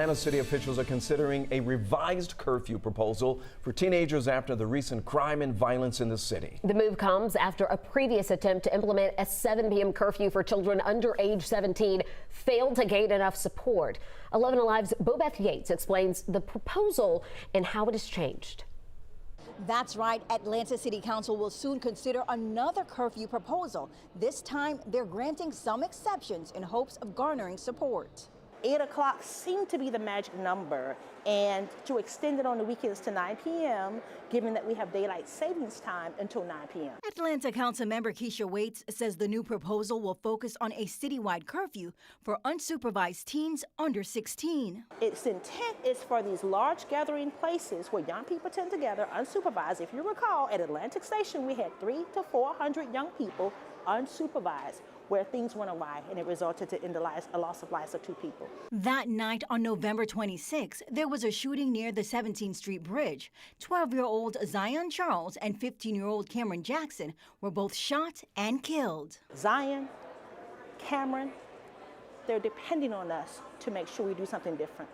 Atlanta city officials are considering a revised curfew proposal for teenagers after the recent crime and violence in the city. The move comes after a previous attempt to implement a 7 p.m. curfew for children under age 17 failed to gain enough support. 11 Alive's Bobeth Yates explains the proposal and how it has changed. That's right. Atlanta City Council will soon consider another curfew proposal. This time, they're granting some exceptions in hopes of garnering support. 8 o'clock seemed to be the magic number, and to extend it on the weekends to 9 p.m., given that we have daylight savings time until 9 p.m. Atlanta Council member Keisha Waits says the new proposal will focus on a citywide curfew for unsupervised teens under 16. Its intent is for these large gathering places where young people tend to gather unsupervised. If you recall, at Atlantic Station, we had 300 to 400 young people unsupervised, where things went awry and it resulted in a loss of lives of 2 people. That night on November 26, there was a shooting near the 17th Street Bridge. 12-year-old Zion Charles and 15-year-old Cameron Jackson were both shot and killed. Zion, Cameron, they're depending on us to make sure we do something different.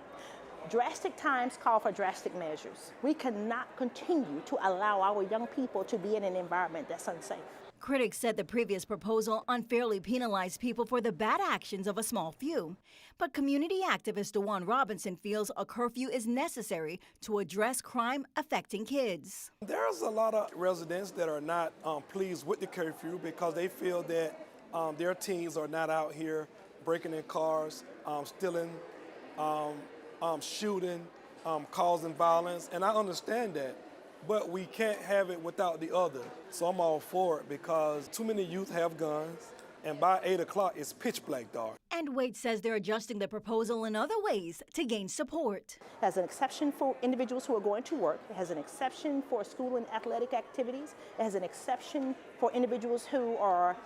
Drastic times call for drastic measures. We cannot continue to allow our young people to be in an environment that's unsafe. Critics said the previous proposal unfairly penalized people for the bad actions of a small few. But community activist DeJuan Robinson feels a curfew is necessary to address crime affecting kids. There's a lot of residents that are not pleased with the curfew because they feel that their teens are not out here breaking in cars, stealing, shooting, causing violence, and I understand that. But we can't have it without the other. So I'm all for it because too many youth have guns, and by 8 o'clock, it's pitch black dark. And Wade says they're adjusting the proposal in other ways to gain support. It has an exception for individuals who are going to work. It has an exception for school and athletic activities. It has an exception for individuals who are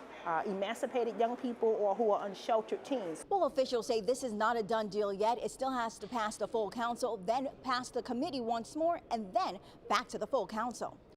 emancipated young people or who are unsheltered teens. Well, officials say this is not a done deal yet. It still has to pass the full council, then pass the committee once more, and then back to the full council.